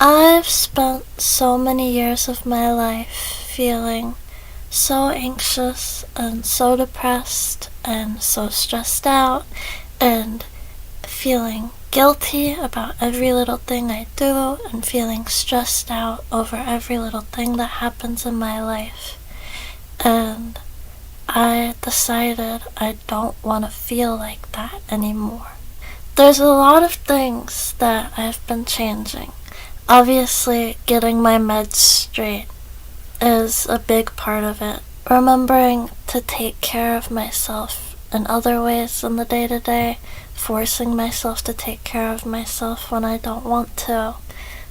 I've spent so many years of my life feeling so anxious and so depressed and so stressed out and feeling guilty about every little thing I do and feeling stressed out over every little thing that happens in my life. And I decided I don't want to feel like that anymore. There's a lot of things that I've been changing. Obviously, getting my meds straight is a big part of it. Remembering to take care of myself in other ways in the day-to-day, forcing myself to take care of myself when I don't want to.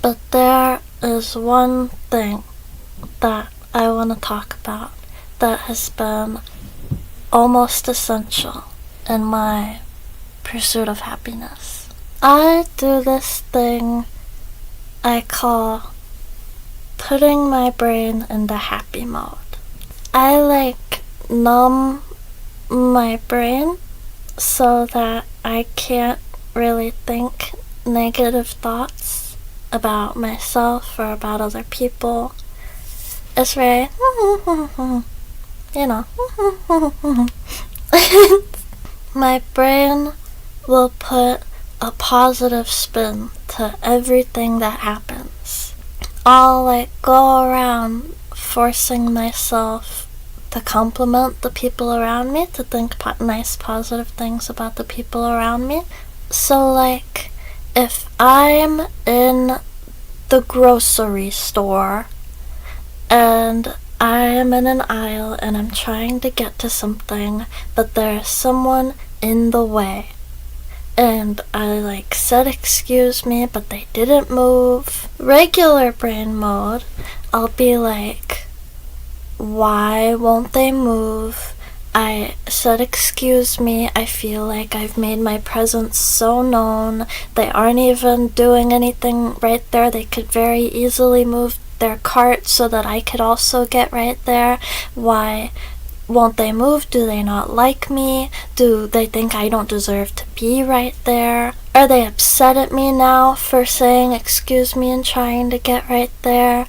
But there is one thing that I want to talk about that has been almost essential in my pursuit of happiness. I do this thing I call putting my brain into happy mode. I numb my brain so that I can't really think negative thoughts about myself or about other people. It's very, my brain will put a positive spin to everything that happens. I'll go around forcing myself to compliment the people around me, to think nice positive things about the people around me. So if I'm in the grocery store and I am in an aisle and I'm trying to get to something, but there's someone in the way, and I said excuse me, but they didn't move. Regular brain mode, I'll be why won't they move? I said excuse me, I feel like I've made my presence so known. They aren't even doing anything right there. They could very easily move their cart so that I could also get right there. Why won't they move? Do they not like me? Do they think I don't deserve to be right there? Are they upset at me now for saying excuse me and trying to get right there?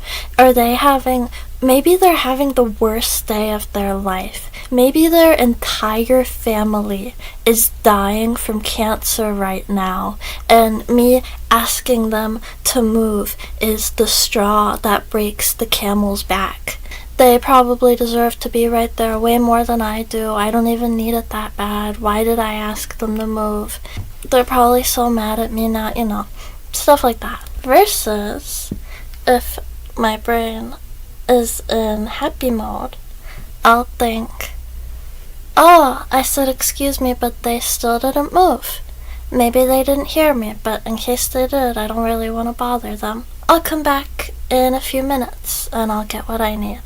Maybe they're having the worst day of their life. Maybe their entire family is dying from cancer right now, and me asking them to move is the straw that breaks the camel's back. They probably deserve to be right there way more than I do. I don't even need it that bad. Why did I ask them to move? They're probably so mad at me now, stuff like that. Versus, if my brain is in happy mode, I'll think, oh, I said excuse me, but they still didn't move. Maybe they didn't hear me, but in case they did, I don't really want to bother them. I'll come back in a few minutes and I'll get what I need.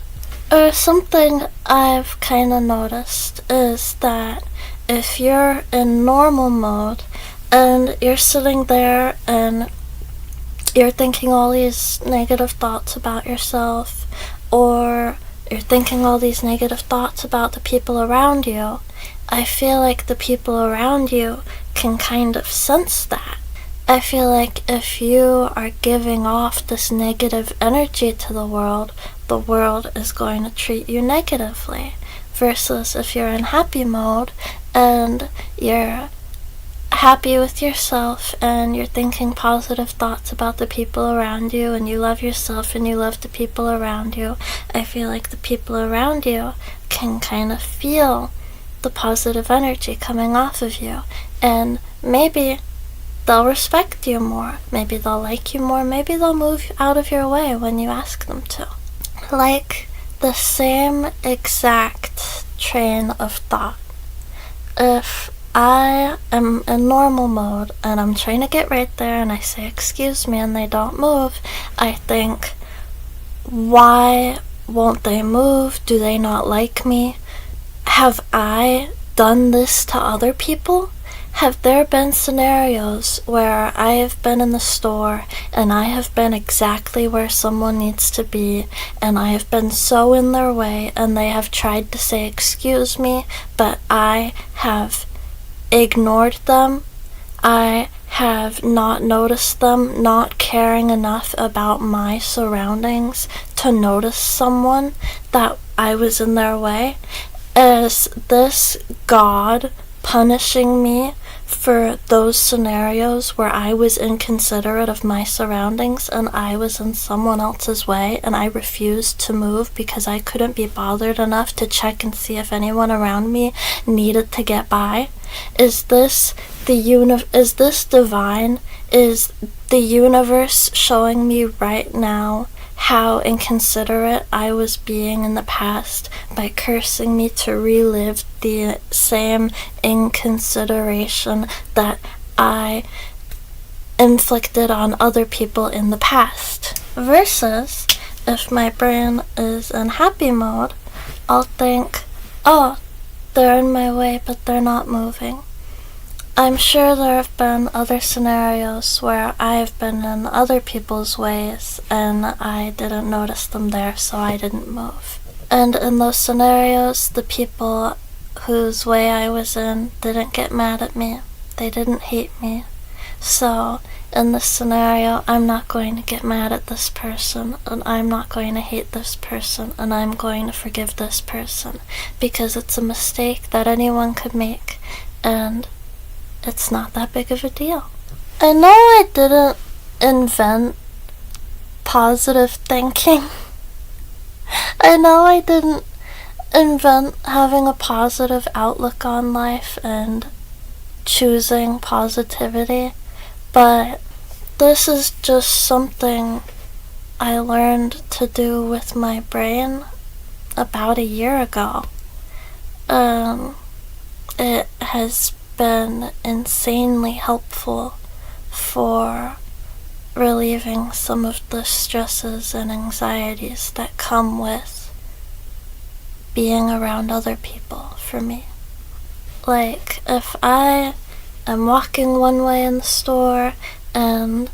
Or something I've kind of noticed is that if you're in normal mode and you're sitting there and you're thinking all these negative thoughts about yourself, or you're thinking all these negative thoughts about the people around you, I feel like the people around you can kind of sense that. I feel like if you are giving off this negative energy to the world is going to treat you negatively. Versus if you're in happy mode and you're happy with yourself and you're thinking positive thoughts about the people around you and you love yourself and you love the people around you, I feel like the people around you can kind of feel the positive energy coming off of you, and maybe they'll respect you more, maybe they'll like you more, maybe they'll move out of your way when you ask them to. The same exact train of thought. If I am in normal mode and I'm trying to get right there and I say excuse me and they don't move, I think, why won't they move? Do they not like me? Have I done this to other people? Have there been scenarios where I have been in the store and I have been exactly where someone needs to be and I have been so in their way and they have tried to say excuse me, but I have ignored them I have not noticed them, not caring enough about my surroundings to notice someone that I was in their way. Is this God punishing me for those scenarios where I was inconsiderate of my surroundings and I was in someone else's way and I refused to move because I couldn't be bothered enough to check and see if anyone around me needed to get by? Is this is this divine? Is the universe showing me right now how inconsiderate I was being in the past by cursing me to relive the same inconsideration that I inflicted on other people in the past? Versus, if my brain is in happy mode, I'll think, oh, they're in my way, but they're not moving. I'm sure there have been other scenarios where I've been in other people's ways and I didn't notice them there, so I didn't move. And in those scenarios, the people whose way I was in didn't get mad at me. They didn't hate me. So, in this scenario, I'm not going to get mad at this person, and I'm not going to hate this person, and I'm going to forgive this person, because it's a mistake that anyone could make, and it's not that big of a deal. I know I didn't invent positive thinking. I know I didn't invent having a positive outlook on life and choosing positivity, but this is just something I learned to do with my brain about a year ago. It has been insanely helpful for relieving some of the stresses and anxieties that come with being around other people for me. Like, if I am walking one way in the store and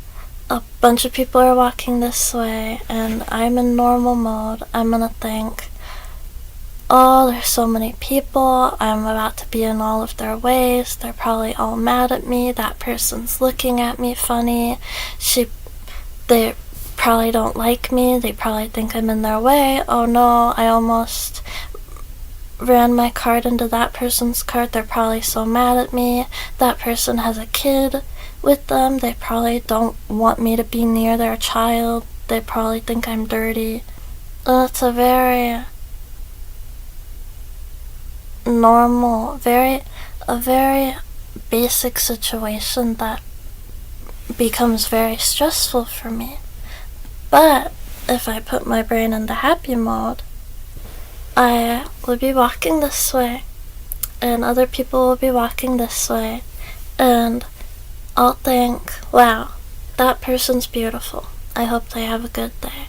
a bunch of people are walking this way and I'm in normal mode, I'm gonna think, oh, there's so many people, I'm about to be in all of their ways, they're probably all mad at me, that person's looking at me funny, they probably don't like me, they probably think I'm in their way, oh no, I almost ran my cart into that person's cart, they're probably so mad at me, that person has a kid with them, they probably don't want me to be near their child, they probably think I'm dirty. And it's a very normal, a very basic situation that becomes very stressful for me. But if I put my brain into happy mode, I will be walking this way, and other people will be walking this way, and I'll think, wow, that person's beautiful. I hope they have a good day.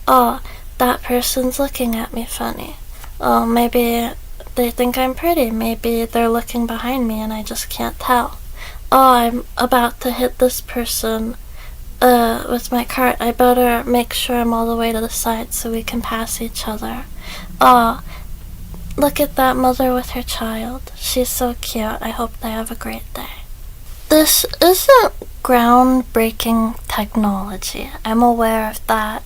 Oh, that person's looking at me funny. Oh, maybe they think I'm pretty. Maybe they're looking behind me and I just can't tell. Oh, I'm about to hit this person with my cart. I better make sure I'm all the way to the side so we can pass each other. Oh, look at that mother with her child. She's so cute. I hope they have a great day. This isn't groundbreaking technology. I'm aware of that.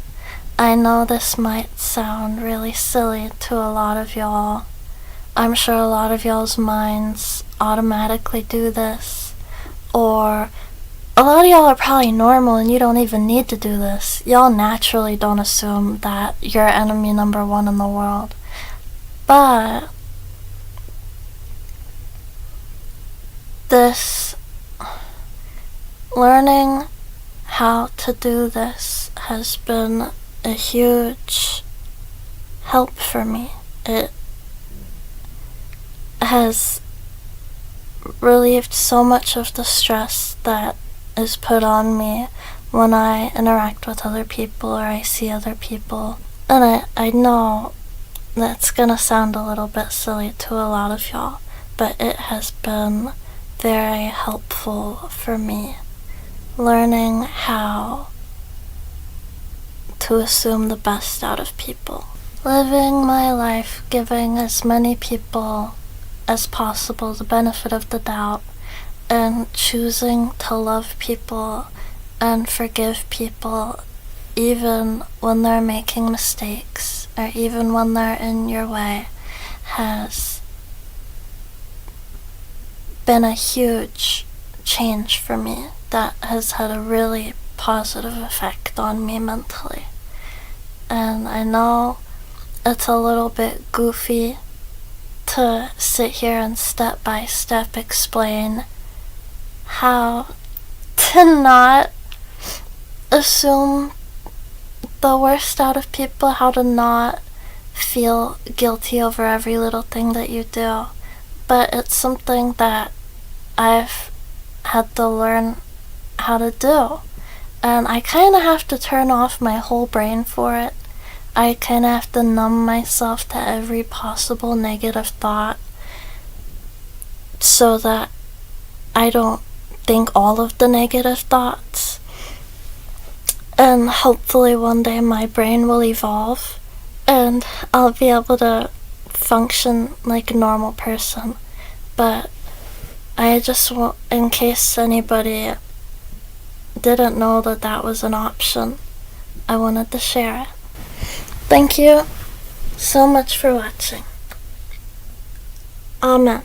I know this might sound really silly to a lot of y'all. I'm sure a lot of y'all's minds automatically do this. Or a lot of y'all are probably normal and you don't even need to do this. Y'all naturally don't assume that you're enemy number one in the world. But this learning how to do this has been a huge help for me. It has relieved so much of the stress that is put on me when I interact with other people or I see other people. And I know that's gonna sound a little bit silly to a lot of y'all, but it has been very helpful for me learning how to assume the best out of people. Living my life giving as many people as possible the benefit of the doubt and choosing to love people and forgive people even when they're making mistakes or even when they're in your way has been a huge change for me that has had a really positive effect on me mentally. And I know it's a little bit goofy to sit here and step by step explain how to not assume the worst out of people, how to not feel guilty over every little thing that you do. But it's something that I've had to learn how to do. And I kind of have to turn off my whole brain for it. I kind of have to numb myself to every possible negative thought so that I don't think all of the negative thoughts. And hopefully one day my brain will evolve and I'll be able to function like a normal person. But I just want, in case anybody didn't know that that was an option, I wanted to share it. Thank you so much for watching. Amen.